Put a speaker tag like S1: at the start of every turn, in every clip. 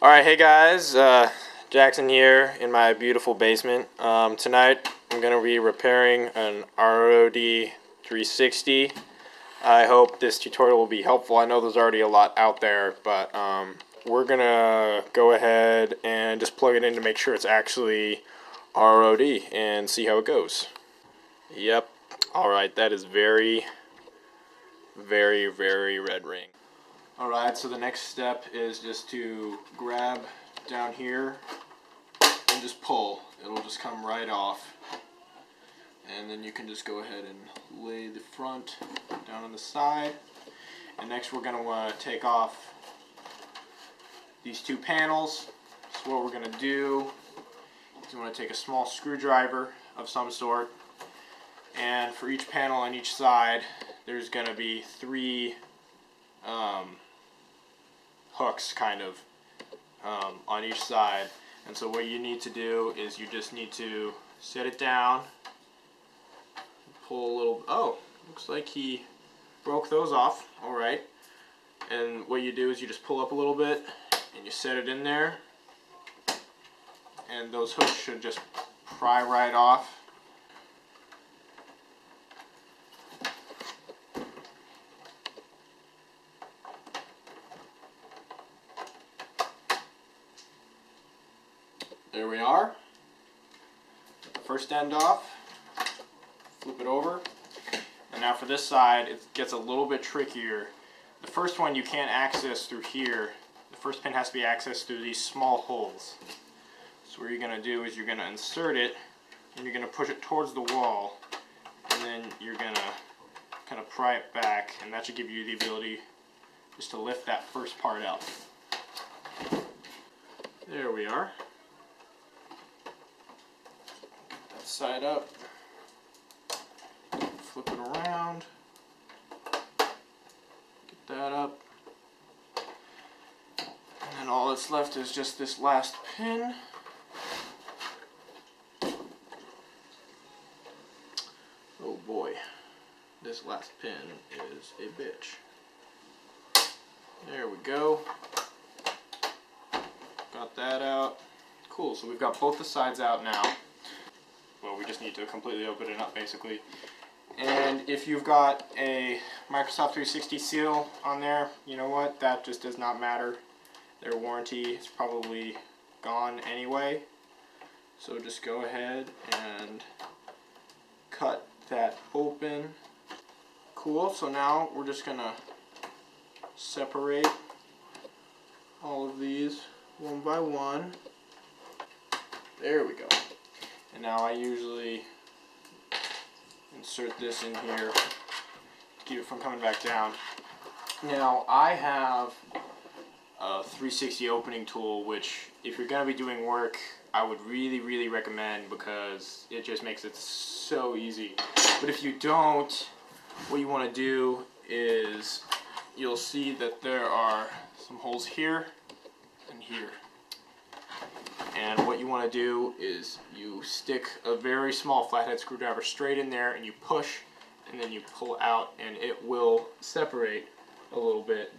S1: Alright, hey guys, Jackson here in my beautiful basement. Tonight I'm going to be repairing an RROD 360. I hope this tutorial will be helpful. I know there's already a lot out there, but we're going to go ahead and just plug it in to make sure it's actually RROD and see how it goes. Yep, alright, that is very red ring. Alright, so the next step is just to grab down here and just pull. It'll just come right off. And then you can just go ahead and lay the front down on the side. And next we're going to want to take off these two panels. So what we're going to do is we want to take a small screwdriver of some sort. And for each panel on each side, there's going to be three hooks kind of on each side. And so what you need to do is you just need to set it down, pull a little, oh, looks like he broke those off. Alright, and what you do is you just pull up a little bit and you set it in there, and those hooks should just pry right off. There we are. Get the first end off, flip it over, and now for this side it gets a little bit trickier. The first one you can't access through here. The first pin has to be accessed through these small holes. So what you're going to do is you're going to insert it and you're going to push it towards the wall, and then you're going to kind of pry it back, and that should give you the ability just to lift that first part out. There we are. Side up, flip it around, get that up, and then all that's left is just this last pin. Oh boy, this last pin is a bitch. There we go, got that out. Cool, so we've got both the sides out now. Well, we just need to completely open it up basically. And if you've got a Microsoft 360 seal on there, you know what, that just does not matter. Their warranty is probably gone anyway. So just go ahead and cut that open. Cool, so now we're just gonna separate all of these one by one. There we go. And now I usually insert this in here to keep it from coming back down. Now I have a 360 opening tool, which if you're going to be doing work, I would really recommend, because it just makes it so easy. But if you don't, what you want to do is you'll see that there are some holes here and here. And what you want to do is you stick a very small flathead screwdriver straight in there, and you push, and then you pull out, and it will separate a little bit.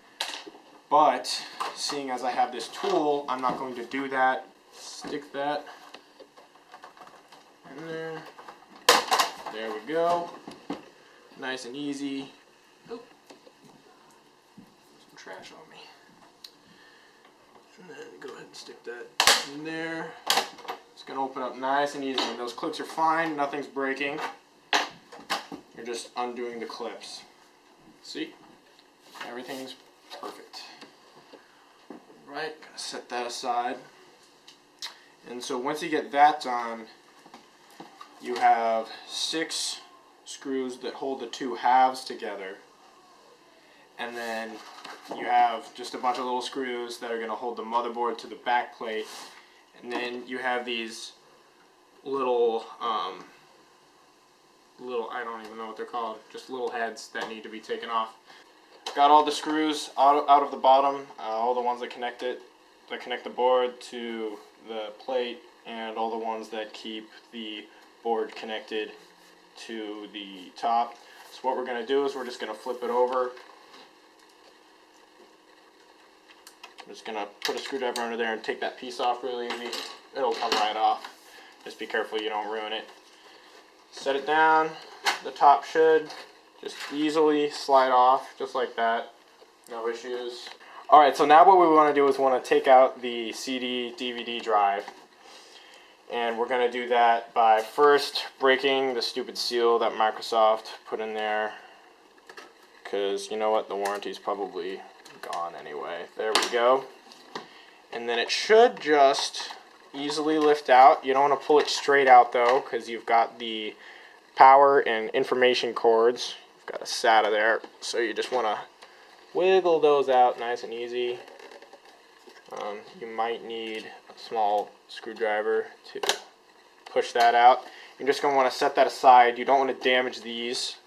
S1: But seeing as I have this tool, I'm not going to do that. Stick that in there. There we go. Nice and easy. Oop. Some trash on me. And then go ahead and stick that in there. It's going to open up nice and easy. And those clips are fine, nothing's breaking. You're just undoing the clips. See? Everything's perfect. Alright, gonna set that aside. And so once you get that done, you have 6 screws that hold the two halves together. And then you have just a bunch of little screws that are going to hold the motherboard to the back plate. And then you have these little, I don't even know what they're called, just little heads that need to be taken off. Got all the screws out of the bottom, all the ones that connect the board to the plate, and all the ones that keep the board connected to the top. So what we're going to do is we're just going to flip it over. I'm just gonna put a screwdriver under there and take that piece off really easy. It'll come right off. Just be careful you don't ruin it. Set it down. The top should just easily slide off, just like that. No issues. Alright, so now what we want to do is want to take out the CD DVD drive. And we're going to do that by first breaking the stupid seal that Microsoft put in there. Because you know what, the warranty's probably gone anyway. There we go. And then it should just easily lift out. You don't want to pull it straight out though, because you've got the power and information cords. You've got a SATA there, so you just want to wiggle those out nice and easy. You might need a small screwdriver to push that out. You're just going to want to set that aside. You don't want to damage these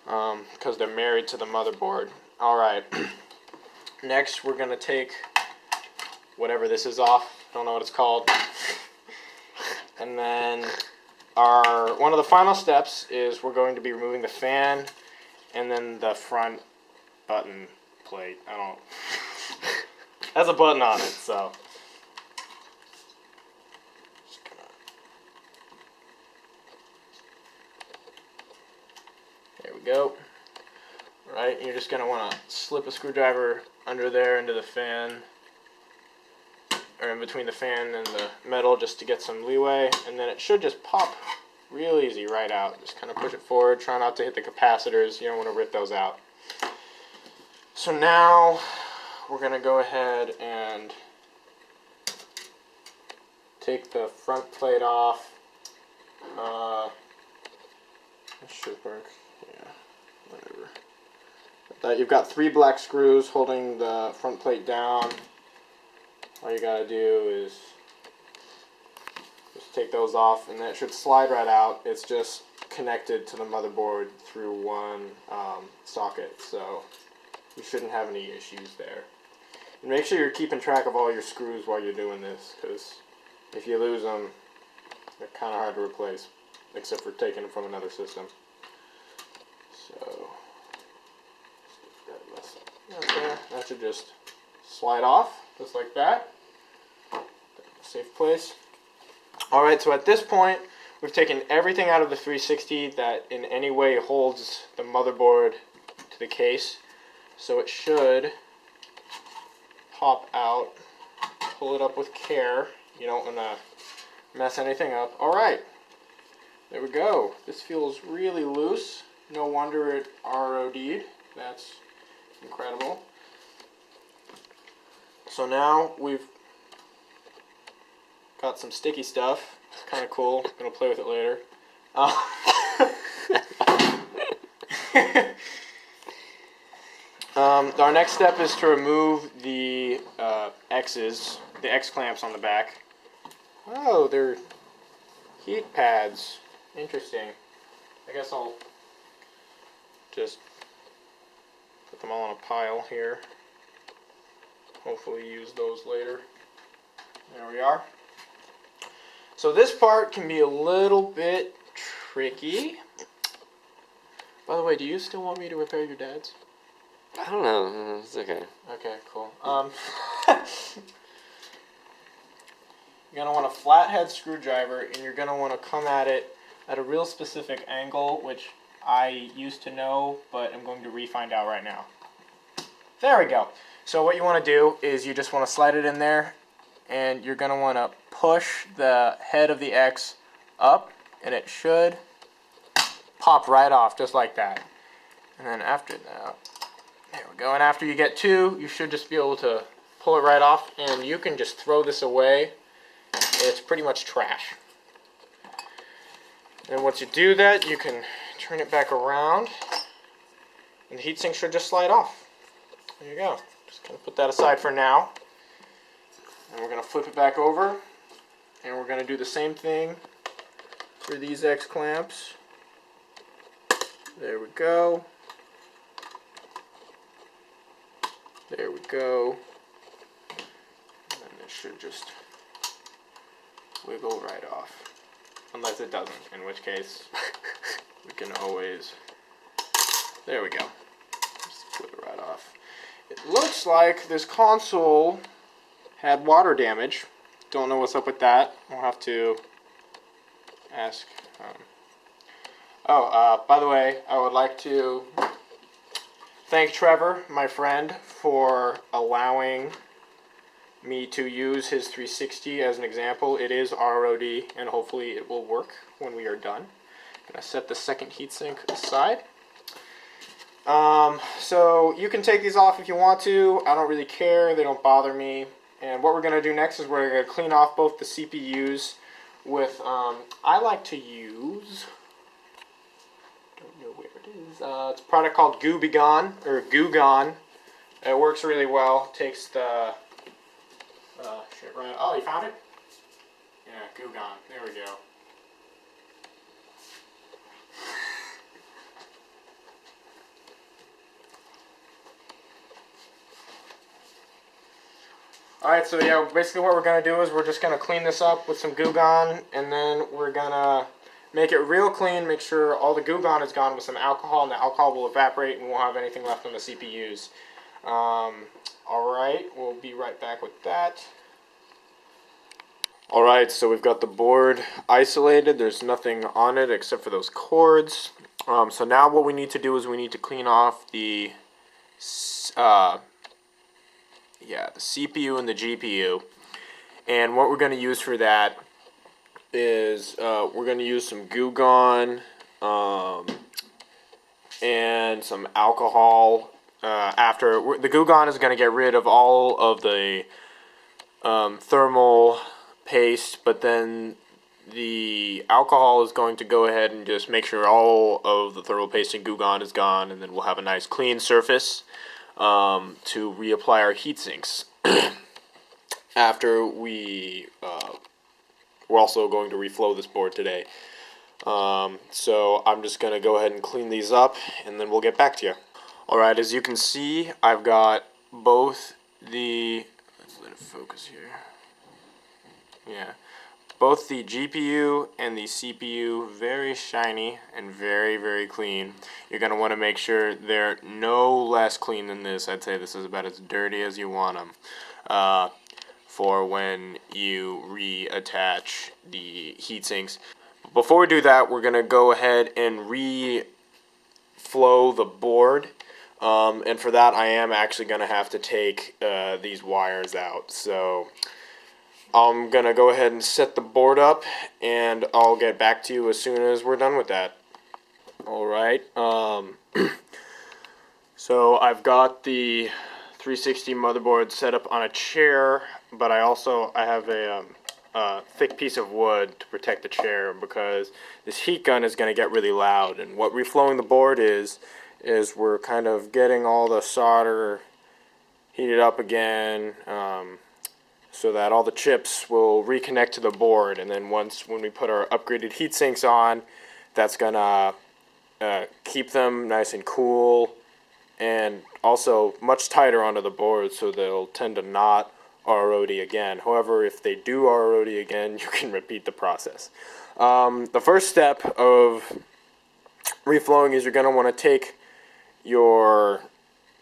S1: because they're married to the motherboard. Alright, next we're going to take whatever this is off. I don't know what it's called. And then one of the final steps is we're going to be removing the fan and then the front button plate. I don't. Has a button on it, so. There we go. Alright, you're just going to want to slip a screwdriver under there into the fan, or in between the fan and the metal, just to get some leeway, and then it should just pop real easy right out. Just kind of push it forward, try not to hit the capacitors. You don't want to rip those out. So now we're going to go ahead and take the front plate off. This should work. Yeah, whatever. You've got 3 black screws holding the front plate down. All you got to do is just take those off, and then it should slide right out. It's just connected to the motherboard through one socket, so you shouldn't have any issues there. And make sure you're keeping track of all your screws while you're doing this, because if you lose them, they're kind of hard to replace, except for taking them from another system. So, that should just slide off, just like that. Safe place. Alright, so at this point, we've taken everything out of the 360 that in any way holds the motherboard to the case. So it should pop out. Pull it up with care. You don't want to mess anything up. Alright, there we go. This feels really loose. No wonder it RROD'd. That's incredible. So now we've got some sticky stuff. It's kind of cool. I'm going to play with it later. Our next step is to remove the X's, the X clamps on the back. Oh, they're heat pads. Interesting. I guess I'll just put them all in a pile here. Hopefully use those later. There we are. So this part can be a little bit tricky. By the way, do you still want me to repair your dad's?
S2: I don't know. It's okay.
S1: Okay, cool. You're going to want a flathead screwdriver, and you're going to want to come at it at a real specific angle, which I used to know, but I'm going to re-find out right now. There we go. So what you want to do is you just want to slide it in there, and you're going to want to push the head of the X up, and it should pop right off, just like that. And then after that, there we go. And after you get 2, you should just be able to pull it right off, and you can just throw this away. It's pretty much trash. And once you do that, you can turn it back around, and the heatsink should just slide off. There you go. Just going to put that aside for now. And we're going to flip it back over, and we're going to do the same thing for these X clamps. There we go. There we go. And then it should just wiggle right off. Unless it doesn't, in which case we can always... There we go. Just flip it right off. It looks like this console had water damage. Don't know what's up with that. We'll have to ask. By the way, I would like to thank Trevor, my friend, for allowing me to use his 360 as an example. It is RROD, and hopefully it will work when we are done. I'm going to set the second heatsink aside. So you can take these off if you want to. I don't really care. They don't bother me. And what we're going to do next is we're going to clean off both the CPUs with, I like to use, don't know where it is, it's a product called Goo Gone. It works really well. Takes the, shit right, oh, you found it? Yeah, Goo Gone, there we go. Alright, so yeah, basically what we're going to do is we're just going to clean this up with some Goo Gone, and then we're going to make it real clean, make sure all the Goo Gone is gone with some alcohol, and the alcohol will evaporate and we won't have anything left on the CPUs. Alright, we'll be right back with that. Alright, so we've got the board isolated. There's nothing on it except for those cords. So now what we need to do is we need to clean off the CPU and the GPU. And what we're going to use for that is we're going to use some Goo Gone and some alcohol. After the Goo Gone is going to get rid of all of the thermal paste, but then the alcohol is going to go ahead and just make sure all of the thermal paste and Goo Gone is gone, and then we'll have a nice clean surface to reapply our heat sinks. After we're also going to reflow this board today. So I'm just going to go ahead and clean these up, and then we'll get back to you. Alright, as you can see, I've got both the, let's let it focus here. Yeah, both the GPU and the CPU very shiny and very, very clean. You're going to want to make sure they're no less clean than this. I'd say this is about as dirty as you want them for when you reattach the heat sinks. Before we do that, we're going to go ahead and reflow the board. And for that, I am actually going to have to take these wires out. So I'm going to go ahead and set the board up, and I'll get back to you as soon as we're done with that. Alright, so I've got the 360 motherboard set up on a chair, but I have a thick piece of wood to protect the chair because this heat gun is going to get really loud. And what reflowing the board is we're kind of getting all the solder heated up again, so that all the chips will reconnect to the board, and then when we put our upgraded heat sinks on, that's gonna keep them nice and cool and also much tighter onto the board, so they'll tend to not RROD again. However, if they do RROD again, you can repeat the process. The first step of reflowing is you're gonna want to take your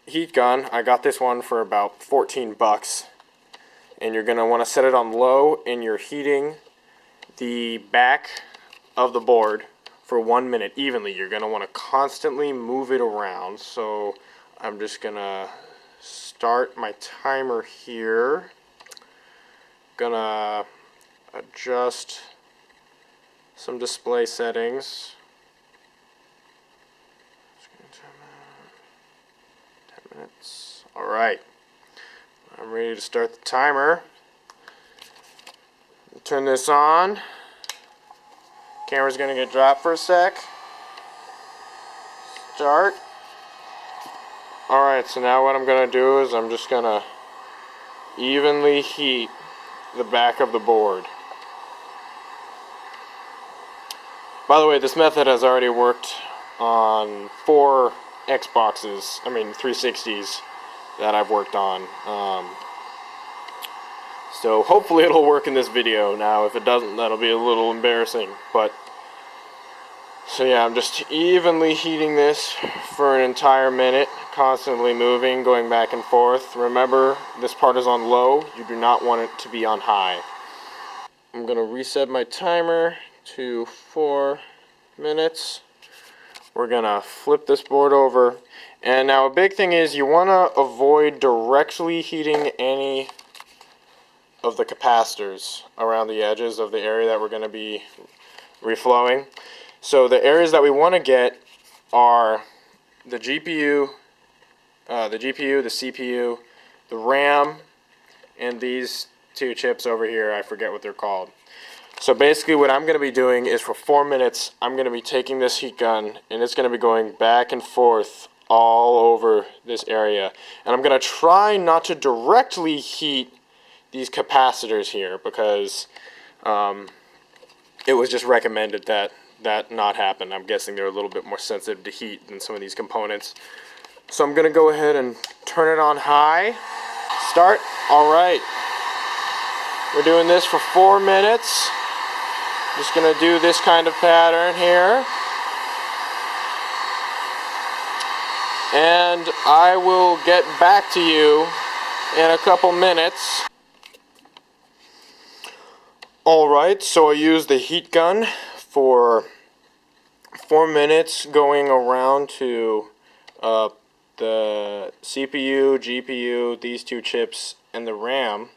S1: heat gun. I got this one for about 14 bucks. And you're going to want to set it on low, and you're heating the back of the board for 1 minute evenly. You're going to want to constantly move it around. So I'm just going to start my timer here. Going to adjust some display settings. 10 minutes. All right. I'm ready to start the timer. Turn this on. Camera's gonna get dropped for a sec. Start. Alright, so now what I'm gonna do is I'm just gonna evenly heat the back of the board. By the way, this method has already worked on 4 360s that I've worked on. So hopefully it'll work in this video. Now if it doesn't, that'll be a little embarrassing, but So yeah, I'm just evenly heating this for an entire minute, constantly moving, going back and forth. Remember, this part is on low. You do not want it to be on high. I'm going to reset my timer to 4 minutes. We're going to flip this board over. And now a big thing is you want to avoid directly heating any of the capacitors around the edges of the area that we're going to be reflowing. So the areas that we want to get are the GPU, the CPU, the RAM, and these two chips over here. I forget what they're called. So basically what I'm going to be doing is for 4 minutes, I'm going to be taking this heat gun and it's going to be going back and forth all over this area. And I'm going to try not to directly heat these capacitors here because it was just recommended that that not happen. I'm guessing they're a little bit more sensitive to heat than some of these components. So I'm going to go ahead and turn it on high. Start. All right. We're doing this for 4 minutes. Just going to do this kind of pattern here. And I will get back to you in a couple minutes. Alright, so I used the heat gun for 4 minutes going around to the CPU, GPU, these two chips, and the RAM.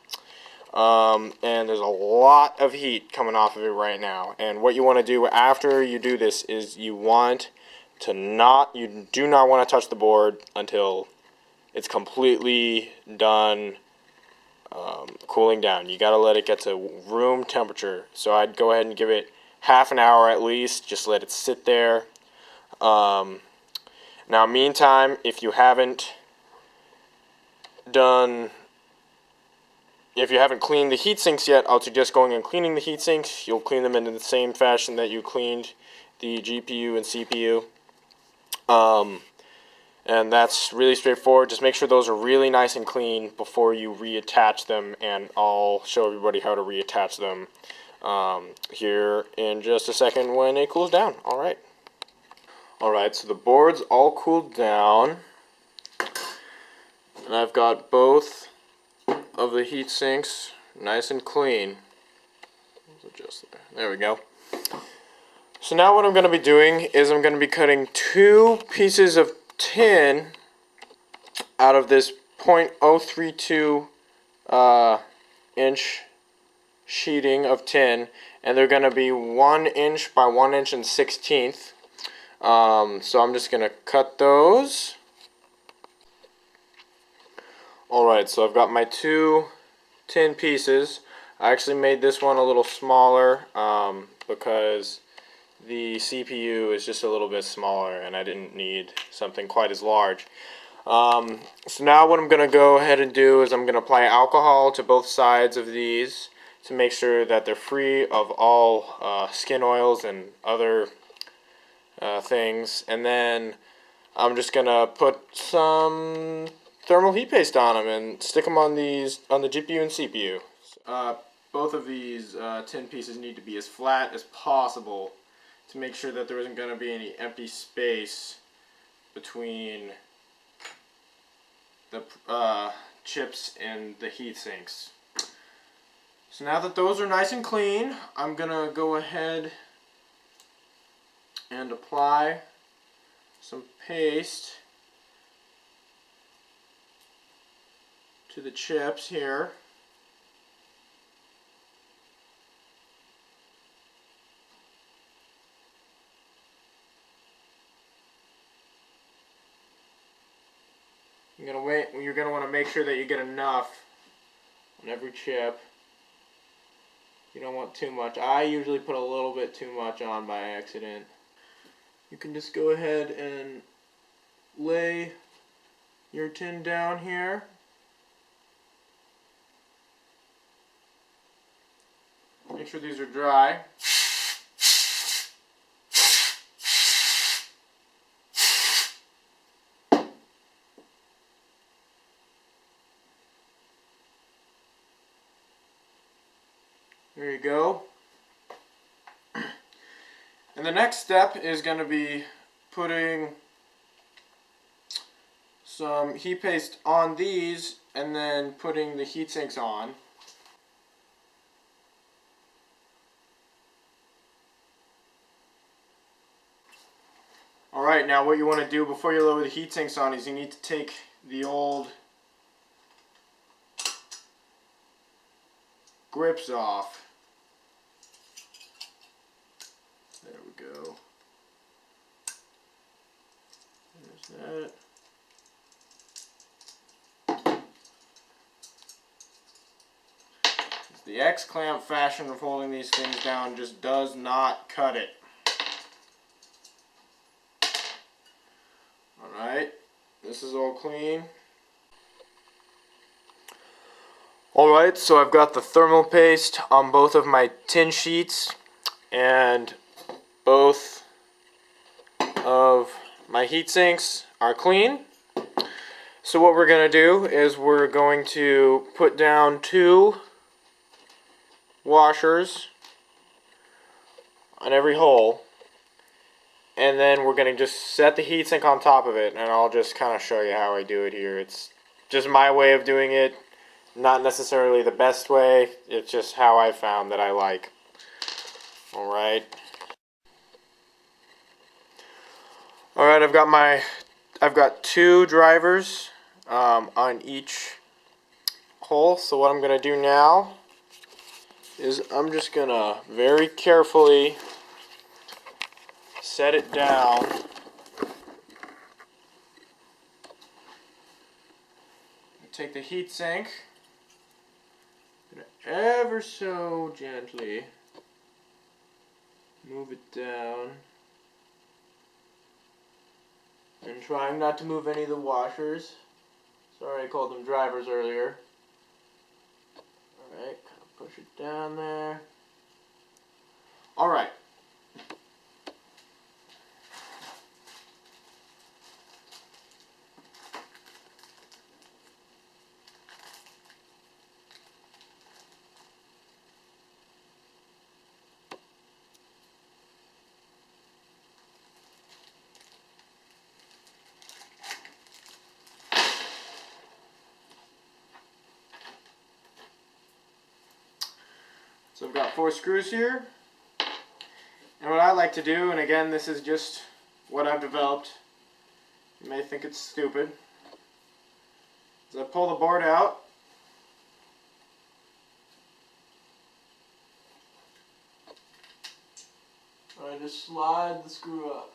S1: And there's a lot of heat coming off of it right now. And what you want to do after you do this is you do not want to touch the board until it's completely done cooling down. You got to let it get to room temperature. So I'd go ahead and give it half an hour at least. Just let it sit there. Now, meantime, if you haven't cleaned the heat sinks yet, I'll suggest going and cleaning the heat sinks. You'll clean them in the same fashion that you cleaned the GPU and CPU. And that's really straightforward. Just make sure those are really nice and clean before you reattach them, and I'll show everybody how to reattach them here in just a second when it cools down. Alright, so the board's all cooled down, and I've got both of the heat sinks nice and clean. Let's adjust there we go. So now what I'm going to be doing is I'm going to be cutting 2 pieces of tin out of this 0.032 inch sheeting of tin, and they're going to be 1 inch by 1 inch and 1/16. So I'm just going to cut those. Alright, so I've got my 2 tin pieces. I actually made this one a little smaller because the CPU is just a little bit smaller and I didn't need something quite as large. So now what I'm going to go ahead and do is I'm going to apply alcohol to both sides of these to make sure that they're free of all skin oils and other things. And then I'm just going to put some thermal heat paste on them and stick them on the GPU and CPU. Both of these tin pieces need to be as flat as possible to make sure that there isn't going to be any empty space between the chips and the heat sinks. So now that those are nice and clean, I'm going to go ahead and apply some paste to the chips here. You're going to want to make sure that you get enough on every chip. You don't want too much. I usually put a little bit too much on by accident. You can just go ahead and lay your tin down here. Make sure these are dry. There you go. And And the next step is going to be putting some heat paste on these and then putting the heat sinks on. Alright, now what you want to do before you lower the heat sinks on is you need to take the old grips off. There we go. There's that. The X-clamp fashion of holding these things down just does not cut it. Alright, this is all clean. Alright, so I've got the thermal paste on both of my tin sheets, and both of my heat sinks are clean. So what we're going to do is we're going to put down 2 washers on every hole, and then we're going to just set the heatsink on top of it, and I'll just kind of show you how I do it here. It's just my way of doing it, not necessarily the best way, it's just how I found that I like. Alright. Alright, I've got 2 drivers on each hole, so what I'm going to do now is I'm just going to very carefully set it down and take the heat sink, ever so gently move it down, and trying not to move any of the washers. Sorry I called them drivers earlier. Alright, kind of push it down there. Alright. So I've got 4 screws here, and what I like to do, and again this is just what I've developed, you may think it's stupid, is I pull the board out, and I just slide the screw up.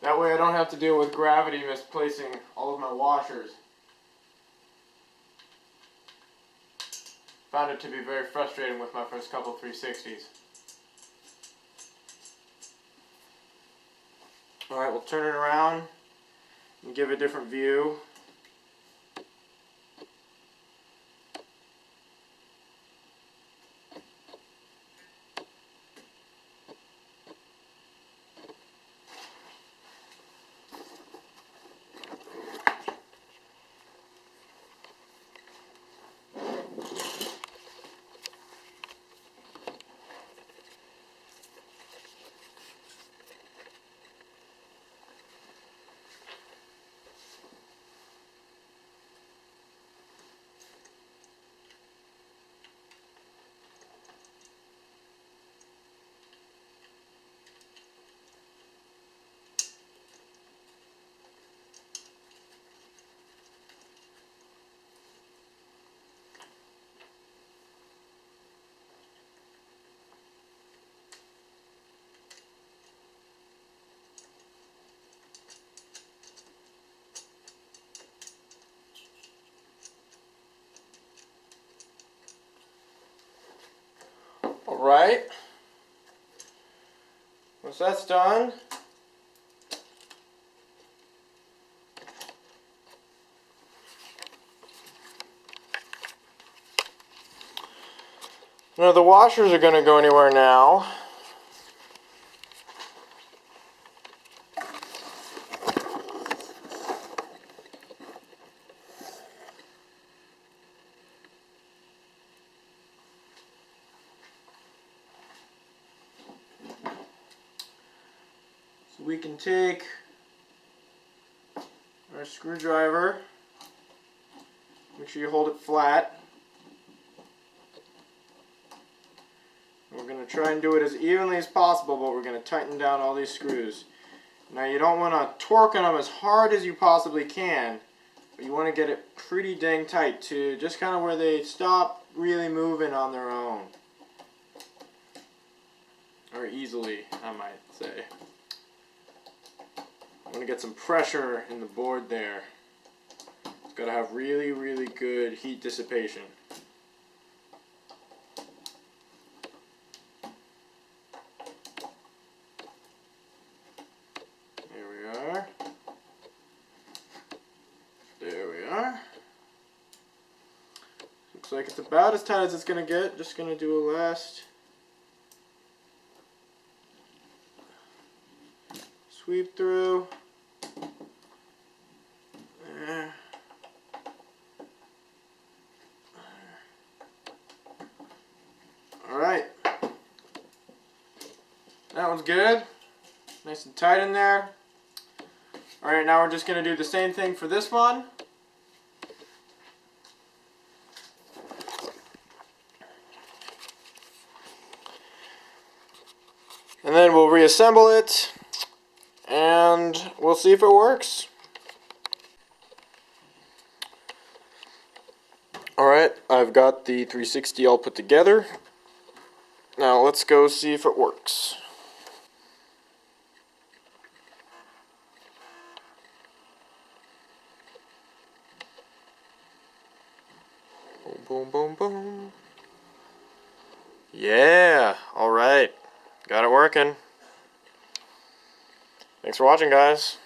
S1: That way I don't have to deal with gravity misplacing all of my washers. Found it to be very frustrating with my first couple 360s. Alright, we'll turn it around and give a different view. Alright, once that's done, now the washers are going to go anywhere now. So we can take our screwdriver, make sure you hold it flat. We're going to try and do it as evenly as possible, but we're going to tighten down all these screws. Now you don't want to torque on them as hard as you possibly can, but you want to get it pretty dang tight to just kind of where they stop really moving on their own. Or easily, I might say. I want to get some pressure in the board there. It's got to have really, really good heat dissipation. There we are. There we are. Looks like it's about as tight as it's going to get. Just going to do a last sweep through. There. Alright. That one's good. Nice and tight in there. Alright, now we're just going to do the same thing for this one. And then we'll reassemble it, and we'll see if it works. Alright, I've got the 360 all put together. Now let's go see if it works. Boom, boom, boom, boom. Yeah, alright. Got it working. Thanks for watching, guys.